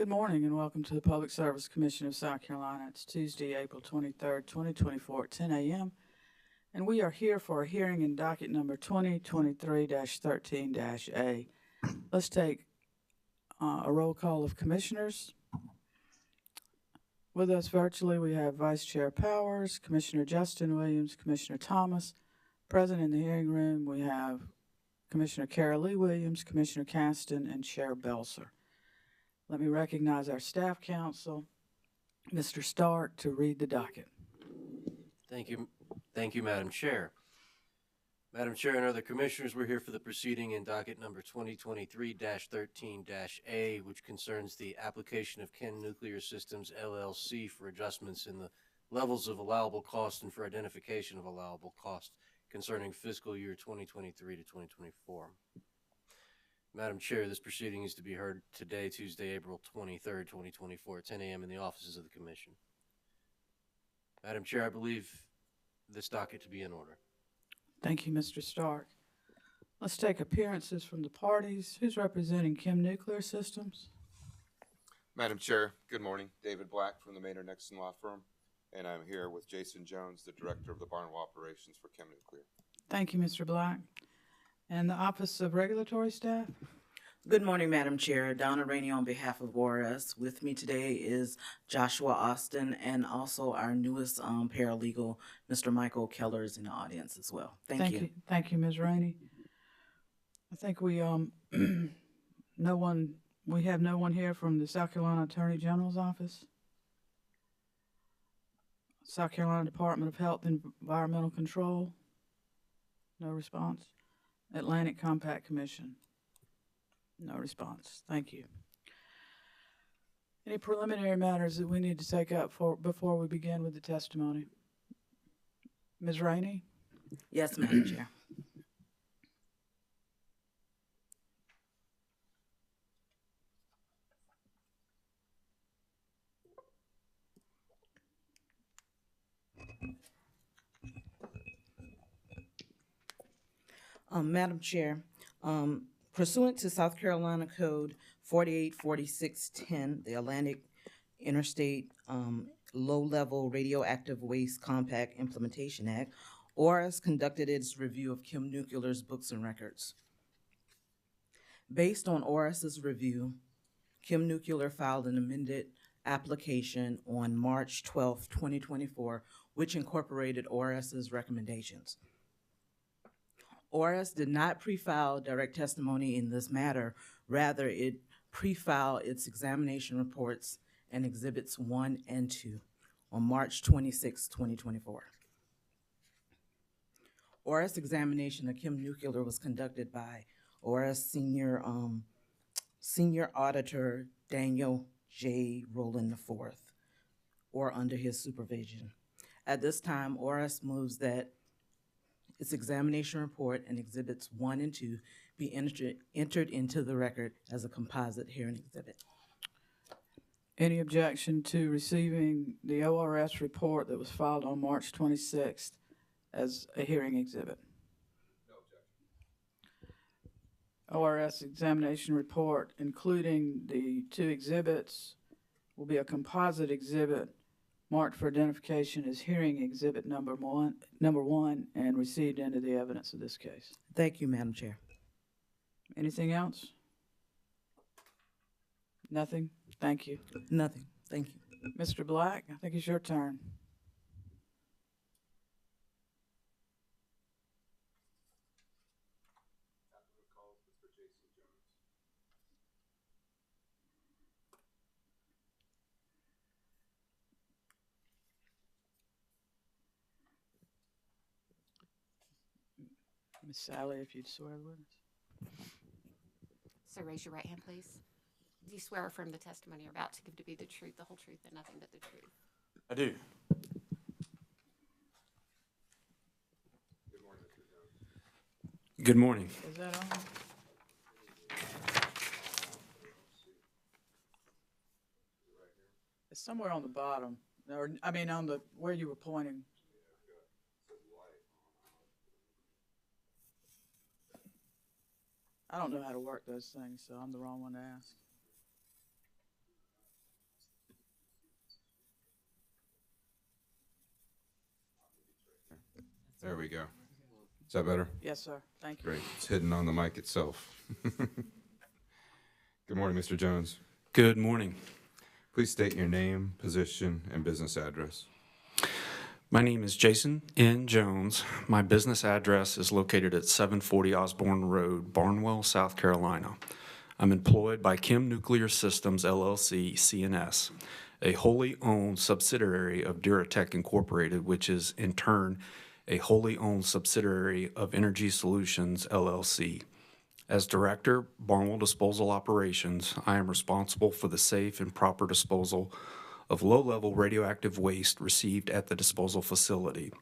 Good morning and welcome to the Public Service Commission of South Carolina. It's Tuesday, April 23rd, 2024 at 10 a.m. And we are here for a hearing in docket number 2023-13-A. Let's take a roll call of commissioners. With us virtually, we have Vice Chair Powers, Commissioner Justin Williams, Commissioner Thomas. Present in the hearing room, we have Commissioner Carol Lee Williams, Commissioner Caston, and Chair Belser. Let me recognize our staff counsel, Mr. Stark, to read the docket. Thank you, Madam Chair. Madam Chair and other commissioners, we're here for the proceeding in docket number 2023-13-A, which concerns the application of Chem-Nuclear Systems, LLC, for adjustments in the levels of allowable cost and for identification of allowable cost concerning fiscal year 2023 to 2024. Madam Chair, this proceeding is to be heard today, Tuesday, April 23rd, 2024, at 10 a.m. in the offices of the Commission. Madam Chair, I believe this docket to be in order. Thank you, Mr. Stark. Let's take appearances from the parties. Who's representing Chem-Nuclear Systems? Madam Chair, good morning. David Black from the Maynard Nixon Law Firm, and I'm here with Jason Jones, the Director of the Barnwell Operations for Chem-Nuclear. Thank you, Mr. Black. And the Office of Regulatory Staff? Good morning, Madam Chair. Donna Rainey on behalf of ORS. With me today is Joshua Austin and also our newest paralegal, Mr. Michael Keller, is in the audience as well. Thank you. Thank you, Ms. Rainey. I think we have no one here from the South Carolina Attorney General's office. South Carolina Department of Health and Environmental Control. No response. Atlantic Compact Commission. No response. Thank you. Any preliminary matters that we need to take up before we begin with the testimony? Ms. Rainey? Yes, Madam Chair. Madam Chair, pursuant to South Carolina Code 484610, the Atlantic Interstate Low-Level Radioactive Waste Compact Implementation Act, ORS conducted its review of Chem-Nuclear's books and records. Based on ORS's review, Chem-Nuclear filed an amended application on March 12, 2024, which incorporated ORS's recommendations. ORS did not pre-file direct testimony in this matter. Rather, it pre-filed its examination reports and Exhibits 1 and 2 on March 26, 2024. ORS examination of Chem-Nuclear was conducted by ORS Senior Auditor Daniel J. Rowland IV, or under his supervision. At this time, ORS moves that its examination report and Exhibits 1 and 2 be entered into the record as a composite hearing exhibit. Any objection to receiving the ORS report that was filed on March 26th as a hearing exhibit? No objection. ORS examination report, including the two exhibits, will be a composite exhibit marked for identification as hearing exhibit number one, and received into the evidence of this case. Thank you, Madam Chair. Anything else? Nothing? Thank you. Nothing. Thank you. Mr. Black, I think it's your turn. Miss Sally, if you'd swear the witness. So raise your right hand, please. Do you swear or affirm the testimony you're about to give to be the truth, the whole truth, and nothing but the truth? I do. Good morning, Mr. Jones. Good morning. Is that on? It's somewhere on the bottom, or I mean on the where you were pointing. I don't know how to work those things, so I'm the wrong one to ask. There we go. Is that better? Yes, sir. Thank you. Great. It's hidden on the mic itself. Good morning, Mr. Jones. Good morning. Please state your name, position, and business address. My name is Jason N. Jones. My business address is located at 740 Osborne Road, Barnwell, South Carolina. I'm employed by Chem-Nuclear Systems, LLC, CNS, a wholly owned subsidiary of Duratech Incorporated, which is in turn a wholly owned subsidiary of EnergySolutions, LLC. As Director, Barnwell Disposal Operations, I am responsible for the safe and proper disposal of low-level radioactive waste received at the disposal facility,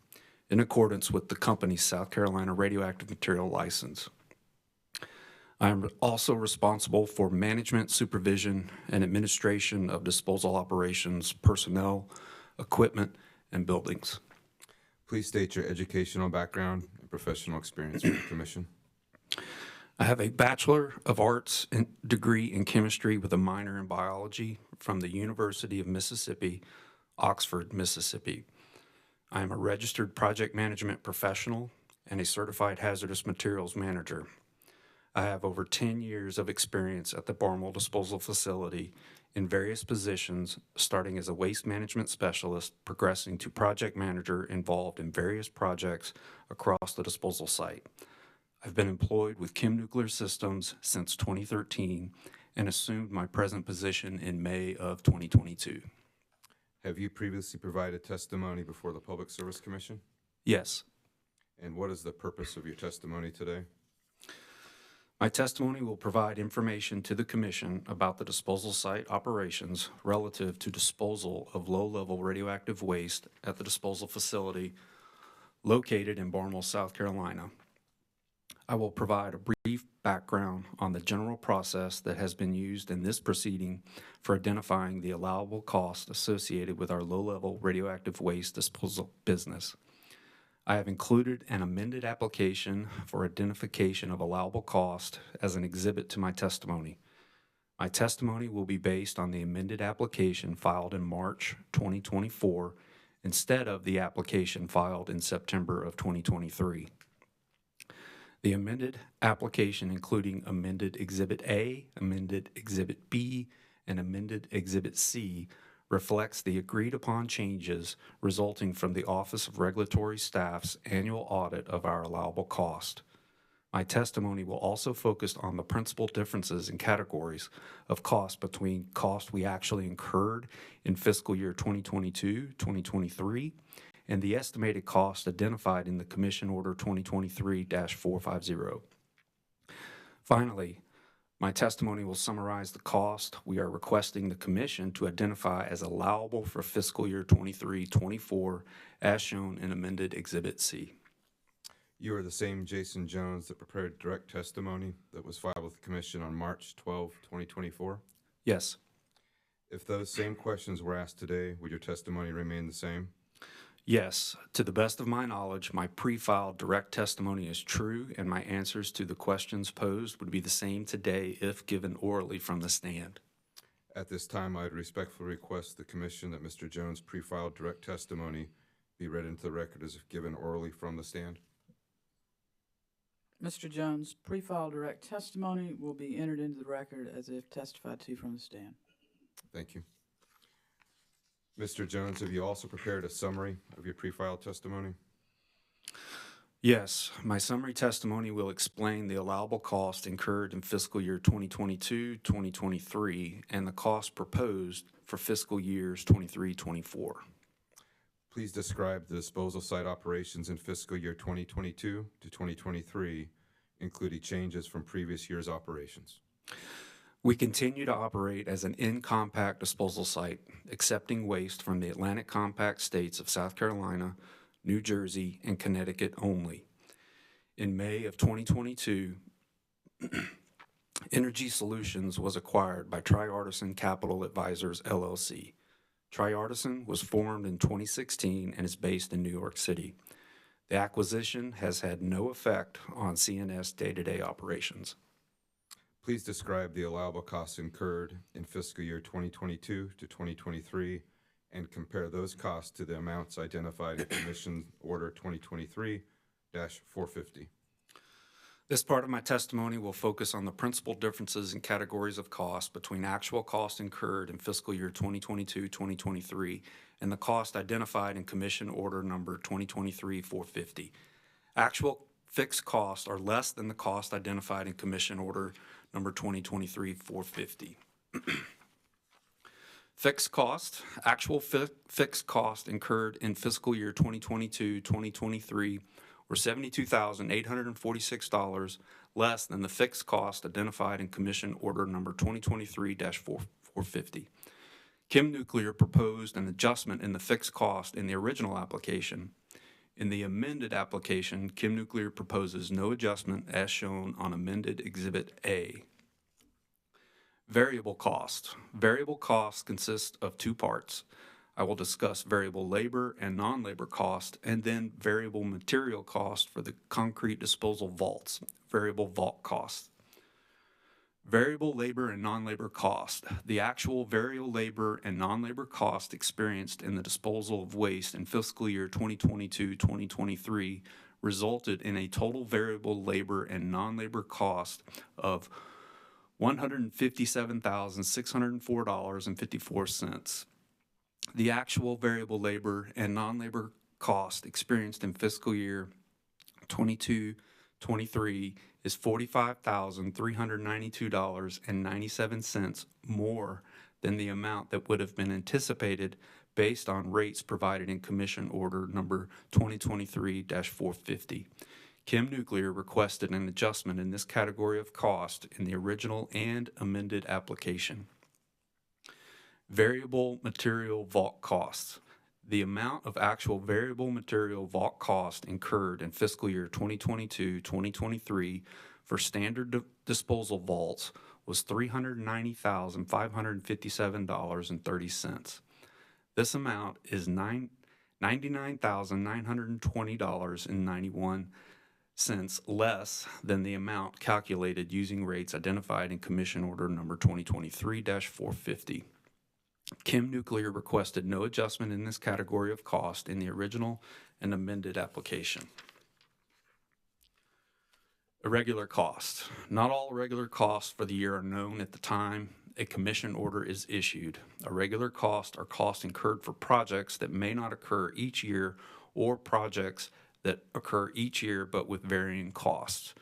in accordance with the company's South Carolina radioactive material license. I am also responsible for management, supervision, and administration of disposal operations, personnel, equipment, and buildings. Please state your educational background and professional experience with the Commission. I have a Bachelor of Arts degree in chemistry with a minor in biology from the University of Mississippi, Oxford, Mississippi. I am a registered project management professional and a certified hazardous materials manager. I have over 10 years of experience at the Barnwell Disposal Facility in various positions, starting as a waste management specialist, progressing to project manager involved in various projects across the disposal site. I've been employed with Chem-Nuclear Systems since 2013 and assumed my present position in May of 2022. Have you previously provided testimony before the Public Service Commission? Yes. And what is the purpose of your testimony today? My testimony will provide information to the Commission about the disposal site operations relative to disposal of low-level radioactive waste at the disposal facility located in Barnwell, South Carolina. I will provide a brief background on the general process that has been used in this proceeding for identifying the allowable cost associated with our low-level radioactive waste disposal business. I have included an amended application for identification of allowable cost as an exhibit to my testimony. My testimony will be based on the amended application filed in March 2024 instead of the application filed in September of 2023. The amended application, including amended Exhibit A, amended Exhibit B, and amended Exhibit C, reflects the agreed-upon changes resulting from the Office of Regulatory Staff's annual audit of our allowable cost. My testimony will also focus on the principal differences in categories of cost between cost we actually incurred in fiscal year 2022-2023 and the estimated cost identified in the Commission Order 2023-450. Finally, my testimony will summarize the cost we are requesting the Commission to identify as allowable for fiscal year 23-24 as shown in amended Exhibit C. You are the same Jason Jones that prepared direct testimony that was filed with the Commission on March 12, 2024? Yes. If those same questions were asked today, would your testimony remain the same? Yes. To the best of my knowledge, my pre-filed direct testimony is true, and my answers to the questions posed would be the same today if given orally from the stand. At this time, I would respectfully request the Commission that Mr. Jones' pre-filed direct testimony be read into the record as if given orally from the stand. Mr. Jones, pre-filed direct testimony will be entered into the record as if testified to from the stand. Thank you. Mr. Jones, have you also prepared a summary of your pre-filed testimony? Yes, my summary testimony will explain the allowable cost incurred in fiscal year 2022-2023 and the cost proposed for fiscal years 23-24. Please describe the disposal site operations in fiscal year 2022 to 2023, including changes from previous year's operations. We continue to operate as an in-compact disposal site, accepting waste from the Atlantic Compact states of South Carolina, New Jersey, and Connecticut only. In May of 2022, EnergySolutions was acquired by Triartisan Capital Advisors, LLC. Triartisan was formed in 2016 and is based in New York City. The acquisition has had no effect on CNS day-to-day operations. Please describe the allowable costs incurred in fiscal year 2022 to 2023 and compare those costs to the amounts identified in Commission Order 2023-450. This part of my testimony will focus on the principal differences in categories of cost between actual cost incurred in fiscal year 2022-2023 and the cost identified in Commission Order number 2023-450. Actual fixed costs are less than the cost identified in Commission Order number 2023-450. Fixed cost, actual fixed cost incurred in fiscal year 2022-2023 were $72,846 less than the fixed cost identified in Commission Order number 2023-450. Chem-Nuclear proposed an adjustment in the fixed cost in the original application. In the amended application, Chem-Nuclear proposes no adjustment as shown on amended Exhibit A. Variable cost. Variable cost consists of two parts. I will discuss variable labor and non-labor cost, and then variable material cost for the concrete disposal vaults, variable vault cost. Variable labor and non-labor cost. The actual variable labor and non-labor cost experienced in the disposal of waste in fiscal year 2022-2023 resulted in a total variable labor and non-labor cost of $157,604.54. The actual variable labor and non-labor cost experienced in fiscal year 22-23 is $45,392.97 more than the amount that would have been anticipated based on rates provided in Commission Order number 2023-450. Chem-Nuclear requested an adjustment in this category of cost in the original and amended application. Variable material vault costs. The amount of actual variable material vault cost incurred in fiscal year 2022-2023 for standard disposal vaults was $390,557.30. This amount is $99,920.91 less than the amount calculated using rates identified in Commission Order number 2023-450. Chem-Nuclear requested no adjustment in this category of cost in the original and amended application. Irregular costs. Not all irregular costs for the year are known at the time a commission order is issued. Irregular costs are costs incurred for projects that may not occur each year or projects that occur each year but with varying costs.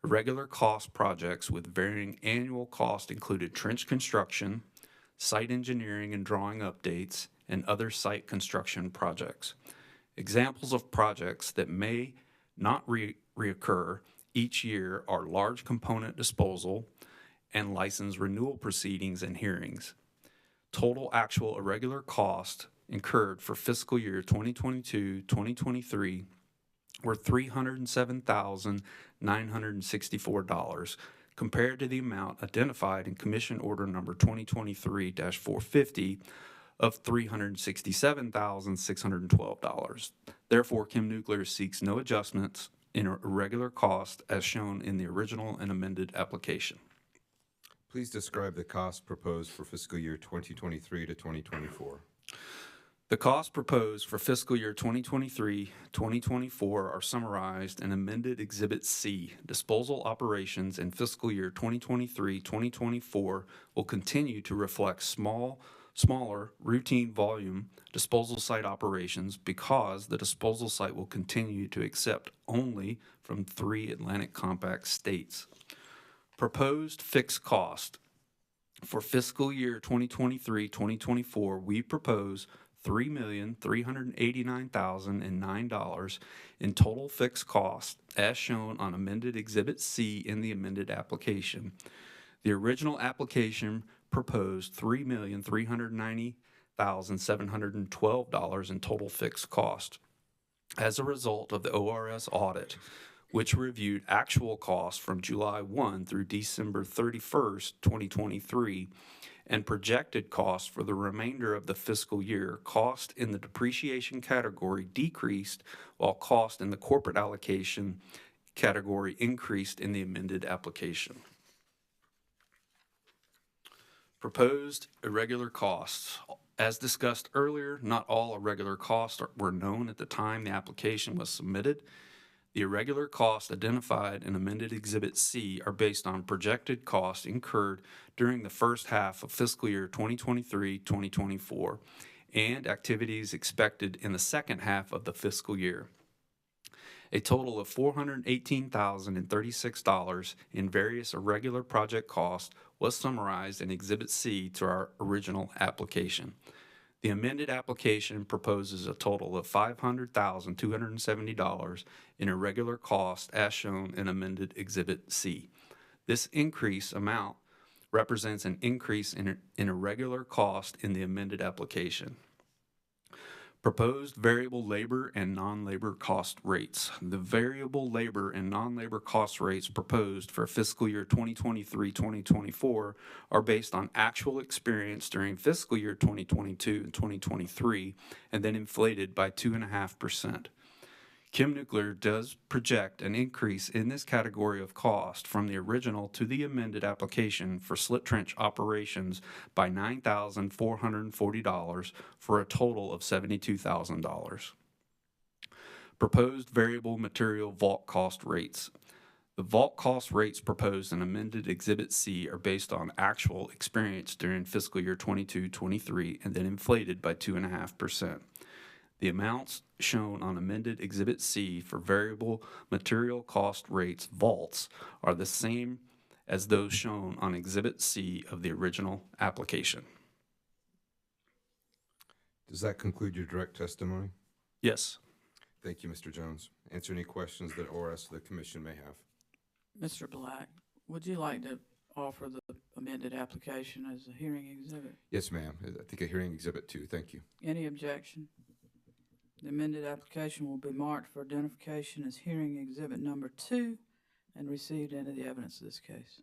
Irregular cost projects with varying annual cost included trench construction, site engineering and drawing updates, and other site construction projects. Examples of projects that may not reoccur each year are large component disposal and license renewal proceedings and hearings. Total actual irregular cost incurred for fiscal year 2022-2023 were $307,964 compared to the amount identified in Commission Order number 2023-450 of $367,612. Therefore, Chem-Nuclear seeks no adjustments in irregular cost as shown in the original and amended application. Please describe the cost proposed for fiscal year 2023 to 2024. The costs proposed for fiscal year 2023-2024 are summarized in amended Exhibit C. Disposal operations in fiscal year 2023-2024 will continue to reflect smaller routine volume disposal site operations because the disposal site will continue to accept only from 3 Atlantic Compact states. Proposed fixed cost. For fiscal year 2023-2024, we propose $3,389,009 in total fixed cost as shown on amended Exhibit C in the amended application. The original application proposed $3,390,712 in total fixed cost. As a result of the ORS audit, which reviewed actual costs from July 1 through December 31st, 2023, and projected costs for the remainder of the fiscal year, cost in the depreciation category decreased, while cost in the corporate allocation category increased in the amended application. Proposed irregular costs. As discussed earlier, not all irregular costs were known at the time the application was submitted. The irregular costs identified in amended Exhibit C are based on projected costs incurred during the first half of fiscal year 2023-2024 and activities expected in the second half of the fiscal year. A total of $418,036 in various irregular project costs was summarized in Exhibit C to our original application. The amended application proposes a total of $500,270 in irregular cost as shown in amended Exhibit C. This increase amount represents an increase in irregular cost in the amended application. Proposed variable labor and non-labor cost rates. The variable labor and non-labor cost rates proposed for fiscal year 2023-2024 are based on actual experience during fiscal year 2022 and 2023 and then inflated by 2.5%. Chem-Nuclear does project an increase in this category of cost from the original to the amended application for slit trench operations by $9,440 for a total of $72,000. Proposed variable material vault cost rates. The vault cost rates proposed in amended Exhibit C are based on actual experience during fiscal year 22-23 and then inflated by 2.5%. The amounts shown on amended Exhibit C for variable material cost rates vaults are the same as those shown on Exhibit C of the original application. Does that conclude your direct testimony? Yes. Thank you, Mr. Jones. Answer any questions that ORS or the commission may have. Mr. Black, would you like to offer the amended application as a hearing exhibit? Yes, ma'am. I think a hearing exhibit too. Thank you. Any objection? The amended application will be marked for identification as hearing exhibit number 2 and received into the evidence of this case.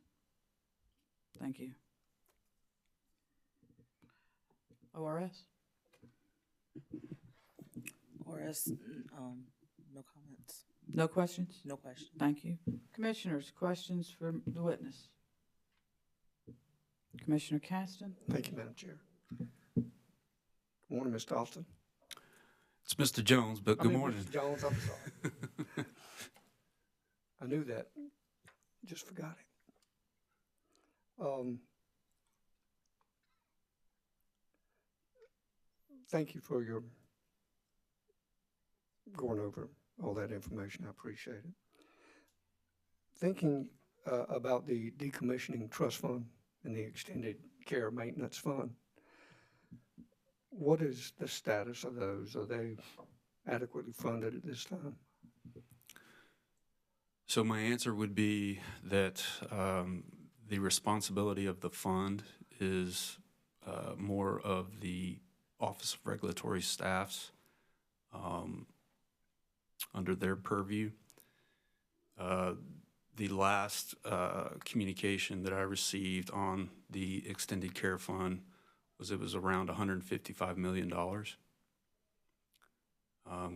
Thank you. ORS? ORS, no comments. No questions? No questions. Thank you. Commissioners, questions for the witness? Commissioner Caston? Thank you, Madam Chair. Good morning, Mr. Austin. It's Mr. Jones, but good morning. Mr. Jones, I'm sorry. I knew that. Just forgot it. Thank you for your going over all that information. I appreciate it. Thinking about the decommissioning trust fund and the extended care maintenance fund, what is the status of those? Are they adequately funded at this time? So my answer would be that the responsibility of the fund is more of the Office of Regulatory Staff's under their purview. The last communication that I received on the extended care fund was it was around $155 million. Of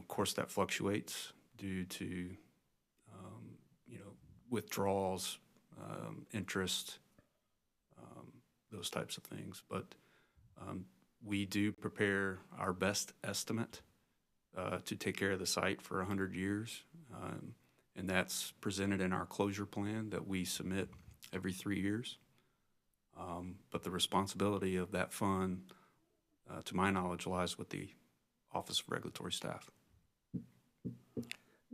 course, that fluctuates due to withdrawals, interest, those types of things. But we do prepare our best estimate to take care of the site for 100 years, and that's presented in our closure plan that we submit every 3 years. But the responsibility of that fund, to my knowledge, lies with the Office of Regulatory Staff.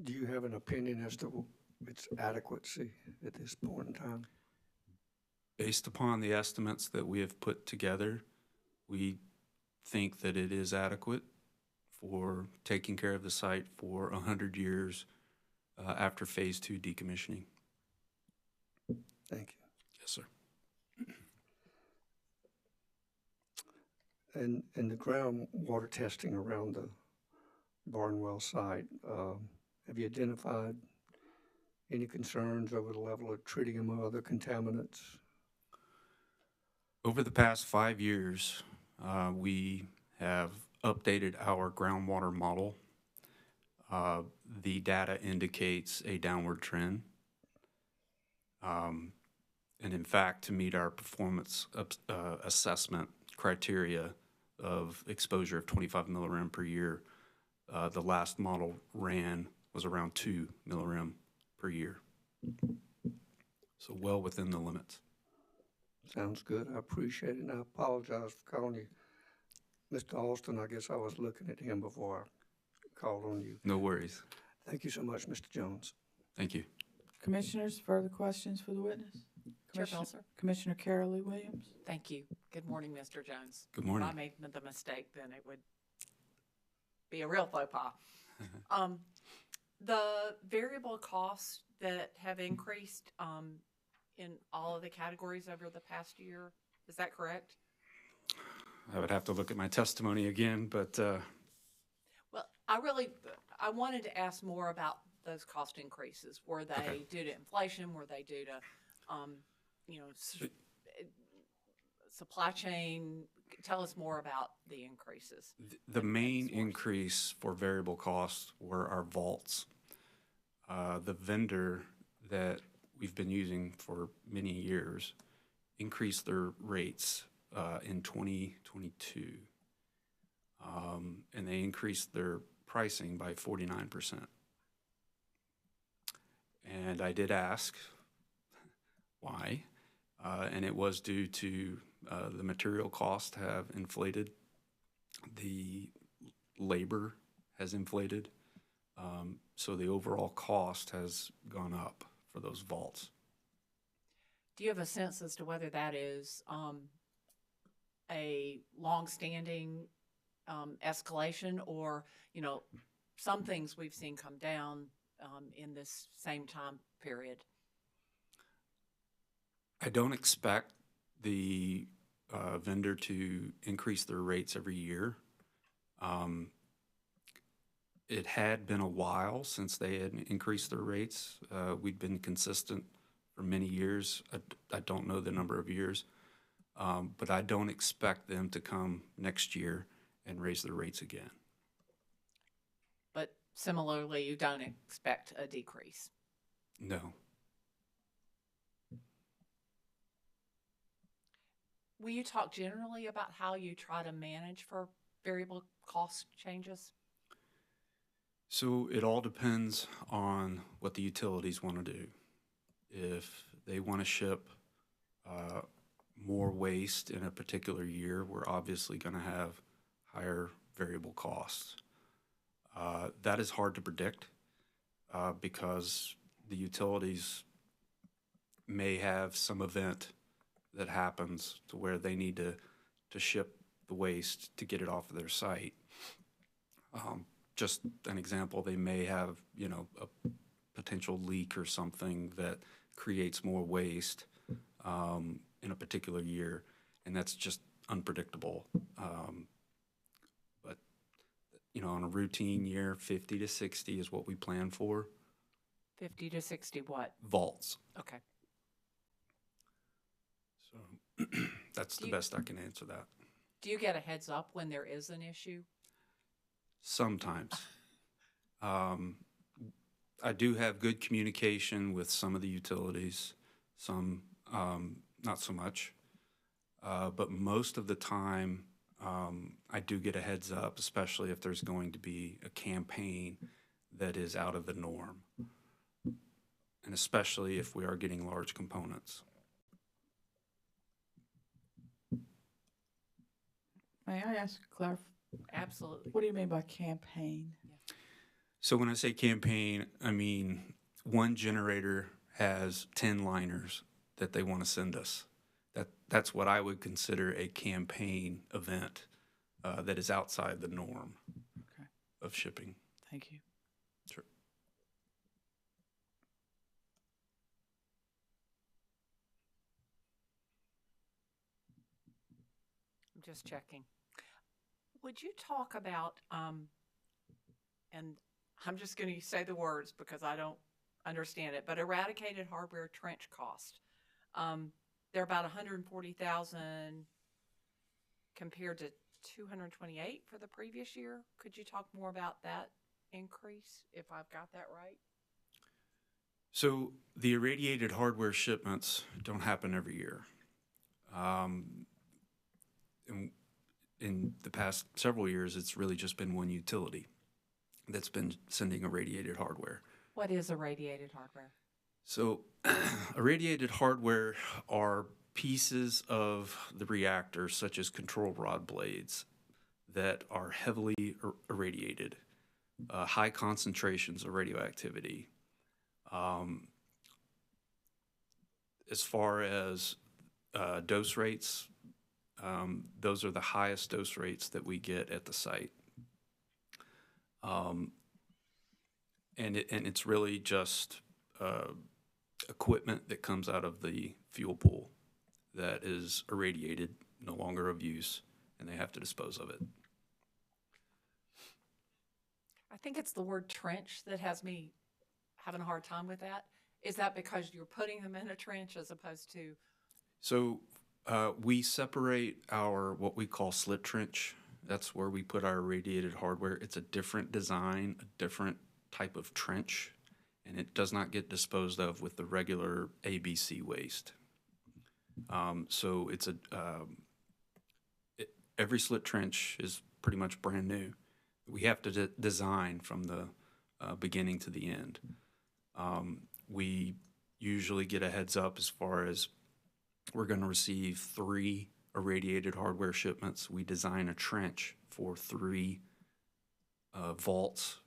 Do you have an opinion as to its adequacy at this point in time? Based upon the estimates that we have put together, we think that it is adequate for taking care of the site for 100 years after Phase 2 decommissioning. Thank you. Yes, sir. And the groundwater testing around the Barnwell site, have you identified any concerns over the level of tritium or other contaminants? Over the past 5 years, we have updated our groundwater model. The data indicates a downward trend. And in fact, to meet our performance assessment criteria, of exposure of 25 millirem per year. The last model ran was around 2 millirem per year. So well within the limits. Sounds good. I appreciate it. And I apologize for calling you Mr. Austin. I guess I was looking at him before I called on you. No worries. Thank you so much, Mr. Jones. Thank you. Commissioners, further questions for the witness? Chair Commissioner- Belzer. Commissioner Carol Lee Williams? Thank you. Good morning, Mr. Jones. Good morning. If I made the mistake, then it would be a real faux pas. The variable costs that have increased in all of the categories over the past year, is that correct? I would have to look at my testimony again, but Well, I wanted to ask more about those cost increases. Were they Okay. due to inflation? Were they due to, supply chain? Tell us more about the increases. the main increase for variable costs were our vaults. The vendor that we've been using for many years increased their rates in 2022. And they increased their pricing by 49%. And I did ask why, and it was due to the material cost have inflated, the labor has inflated, so the overall cost has gone up for those vaults. Do you have a sense as to whether that is a longstanding escalation, or, some things we've seen come down in this same time period? I don't expect the vendor to increase their rates every year. It had been a while since they had increased their rates. We'd been consistent for many years. I don't know the number of years, but I don't expect them to come next year and raise their rates again. But similarly, you don't expect a decrease. No. Will you talk generally about how you try to manage for variable cost changes? So it all depends on what the utilities want to do. If they want to ship more waste in a particular year, we're obviously going to have higher variable costs. That is hard to predict because the utilities may have some event that happens to where they need to ship the waste to get it off of their site. Just an example, they may have, a potential leak or something that creates more waste in a particular year, and that's just unpredictable. But, on a routine year, 50 to 60 is what we plan for. 50 to 60 what? Vaults. Okay. So that's the best I can answer that. Do you get a heads up when there is an issue? Sometimes. I do have good communication with some of the utilities, some not so much. But most of the time, I do get a heads up, especially if there's going to be a campaign that is out of the norm, and especially if we are getting large components. May I ask Absolutely. what do you mean by campaign? So when I say campaign, I mean one generator has 10 liners that they want to send us. That's what I would consider a campaign event that is outside the norm of shipping. Thank you. Sure. I'm just checking. Would you talk about, and I'm just going to say the words because I don't understand it, but eradicated hardware trench cost. They're about 140,000 compared to 228 for the previous year. Could you talk more about that increase, if I've got that right? So the irradiated hardware shipments don't happen every year. And in the past several years, it's really just been one utility that's been sending irradiated hardware. What is irradiated hardware? So irradiated hardware are pieces of the reactor, such as control rod blades, that are heavily irradiated, high concentrations of radioactivity. As far as dose rates, those are the highest dose rates that we get at the site. And it's really just equipment that comes out of the fuel pool that is irradiated, no longer of use, and they have to dispose of it. I think it's the word trench that has me having a hard time with that. Is that because you're putting them in a trench as opposed to? So we separate our what we call slit trench. That's where we put our irradiated hardware. It's a different design, a different type of trench, and it does not get disposed of with the regular ABC waste. So it's every slit trench is pretty much brand new. We have to design from the beginning to the end. We usually get a heads up as far as we're going to receive 3 irradiated hardware shipments. We design a trench for 3 vaults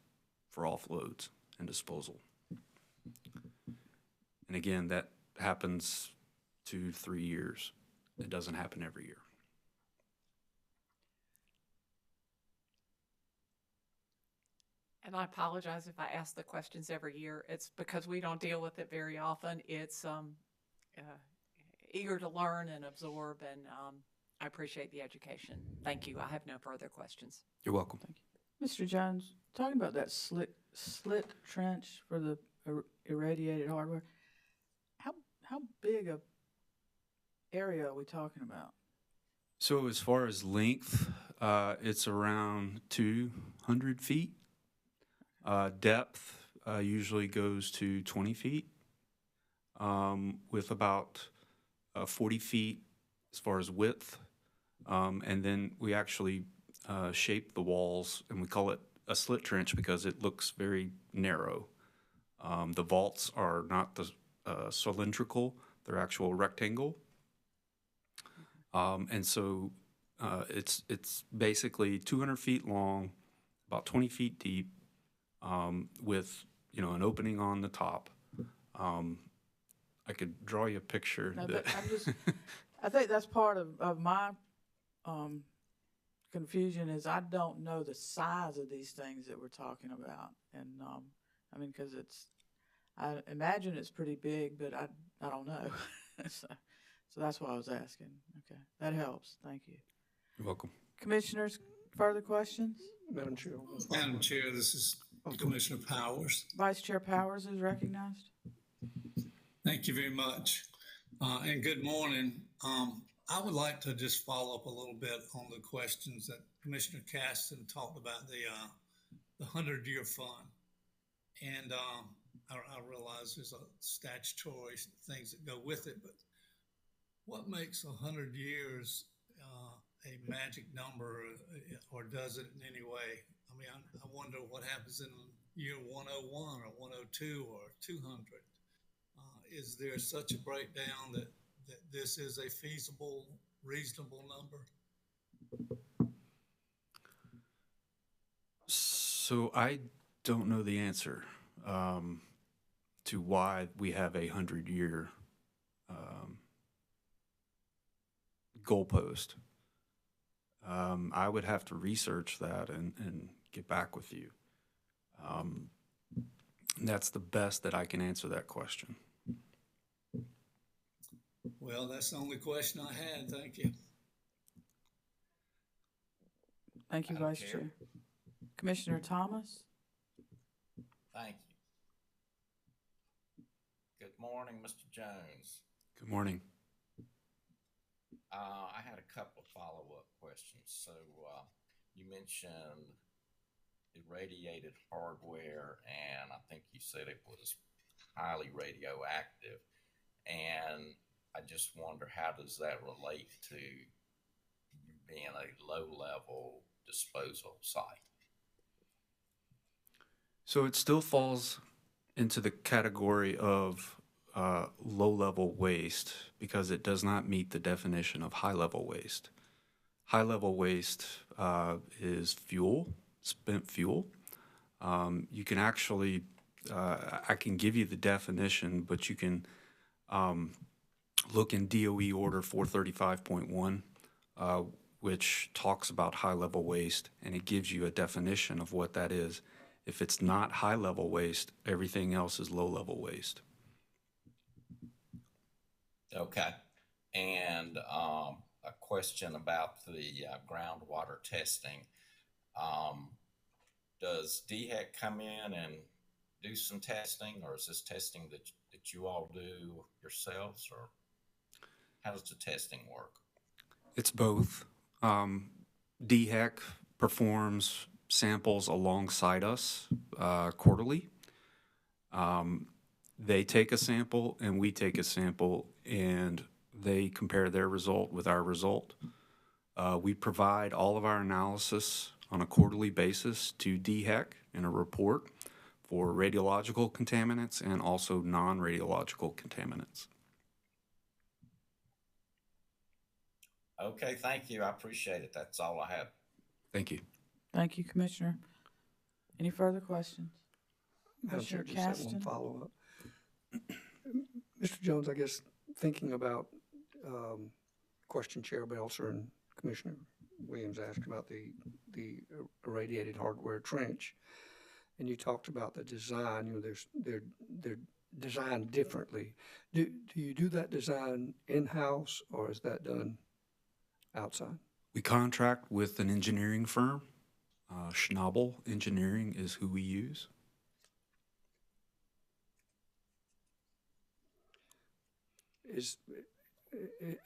for offloads and disposal. And again, that happens 2-3 years. It doesn't happen every year. And I apologize if I ask the questions every year. It's because we don't deal with it very often. It's eager to learn and absorb, and I appreciate the education. Thank you. I have no further questions. You're welcome. Thank you. Mr. Jones, talking about that slit trench for the irradiated hardware, how big a area are we talking about? So as far as length, it's around 200 feet. Depth usually goes to 20 feet, with about 40 feet as far as width. And then we actually shape the walls, and we call it a slit trench because it looks very narrow. The vaults are not the cylindrical, they're actual rectangle. And so it's basically 200 feet long, about 20 feet deep, with an opening on the top. I could draw you a picture. No, but I think that's part of my confusion is I don't know the size of these things that we're talking about, and I mean, because I imagine it's pretty big, but I don't know. so that's why I was asking. Okay, that helps. Thank you. You're welcome. Commissioners, further questions? Madam Chair. Madam Chair, this is Commissioner Powers. Vice Chair Powers is recognized. Thank you very much, and good morning. I would like to just follow up a little bit on the questions that Commissioner Caston talked about, the 100-year fund. And I realize there's a statutory things that go with it, but what makes 100 years a magic number, or does it in any way? I mean, I wonder what happens in year 101 or 102 or 200. Is there such a breakdown that this is a feasible, reasonable number? So I don't know the answer to why we have a 100-year goalpost. I would have to research that and get back with you. That's the best that I can answer that question. Well, that's the only question I had. Thank you. Thank you, Vice Chair. Commissioner Thomas? Thank you. Good morning, Mr. Jones. Good morning. I had a couple of follow-up questions. So you mentioned irradiated hardware, and I think you said it was highly radioactive. And I just wonder, how does that relate to you being a low-level disposal site? So it still falls into the category of low-level waste because it does not meet the definition of high-level waste. High-level waste is fuel, spent fuel. You can actually, I can give you the definition, but you can look in DOE Order 435.1, which talks about high-level waste, and it gives you a definition of what that is. If it's not high-level waste, everything else is low-level waste. Okay. And a question about the groundwater testing. Does DHEC come in and do some testing, or is this testing that you all do yourselves, or how does the testing work? It's both. DHEC performs samples alongside us quarterly. They take a sample and we take a sample, and they compare their result with our result. We provide all of our analysis on a quarterly basis to DHEC in a report for radiological contaminants and also non-radiological contaminants. Okay, thank you. I appreciate it. That's all I have. Thank you. Thank you, Commissioner. Any further questions? Madam Chair, Commissioner just have one Caston? follow-up. Mr. Jones, I guess thinking about question Chair Belser and Commissioner Williams asked about the irradiated hardware trench, and you talked about the design. You know, they're designed differently. Do you do that design in-house, or is that done outside? We contract with an engineering firm. Schnabel Engineering is who we use.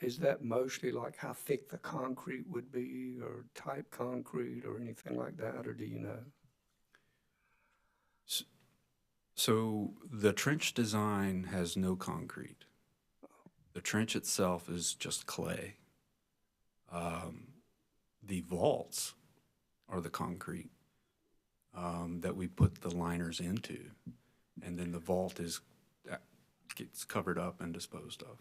Is that mostly like how thick the concrete would be, or type concrete, or anything like that, or do you know? So the trench design has no concrete. The trench itself is just clay. The vaults are the concrete that we put the liners into, and then the vault gets covered up and disposed of.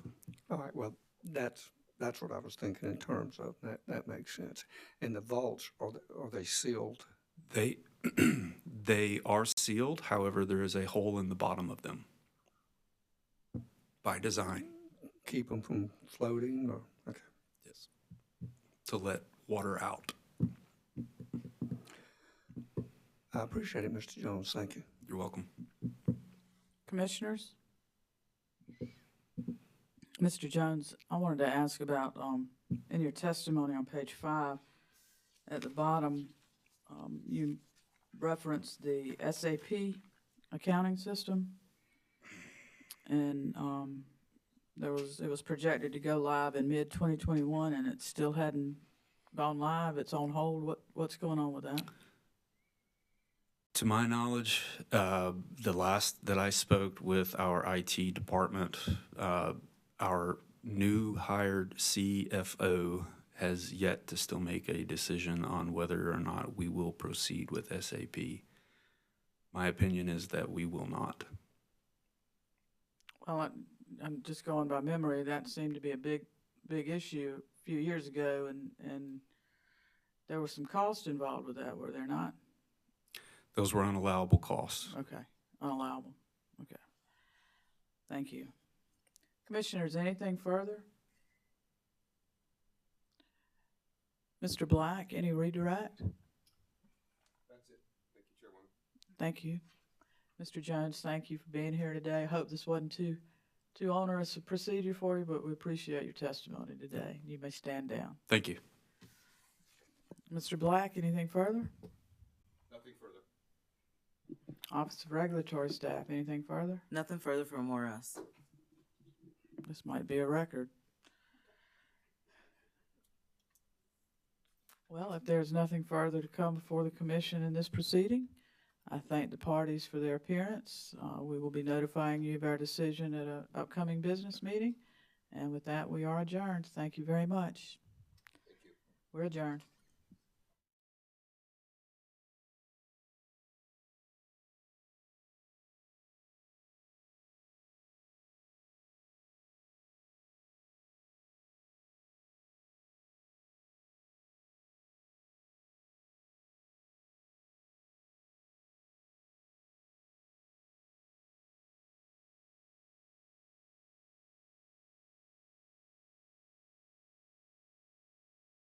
All right, well, that's what I was thinking in terms of that makes sense. And the vaults, are they sealed? They they are sealed. However, there is a hole in the bottom of them by design. Keep them from floating, or okay. Yes. To let water out. I appreciate it, Mr. Jones. Thank you. You're welcome. Commissioners? Mr. Jones, I wanted to ask about, in your testimony on page 5, at the bottom, you referenced the SAP accounting system, and it was projected to go live in mid-2021, and it still hadn't gone live. It's on hold. What's going on with that? To my knowledge, the last that I spoke with our IT department, our new hired CFO has yet to still make a decision on whether or not we will proceed with SAP. My opinion is that we will not. Well, I'm just going by memory. That seemed to be a big issue a few years ago, and there was some cost involved with that, were there not? Those were unallowable costs. Okay, unallowable. Okay. Thank you. Commissioners, anything further? Mr. Black, any redirect? That's it. Thank you, Chairwoman. Thank you. Mr. Jones, thank you for being here today. I hope this wasn't too onerous a procedure for you, but we appreciate your testimony today. You may stand down. Thank you. Mr. Black, anything further? Nothing further. Office of Regulatory Staff, anything further? Nothing further from us. This might be a record. Well, if there's nothing further to come before the commission in this proceeding, I thank the parties for their appearance. We will be notifying you of our decision at an upcoming business meeting. And with that, we are adjourned. Thank you very much. Thank you. We're adjourned.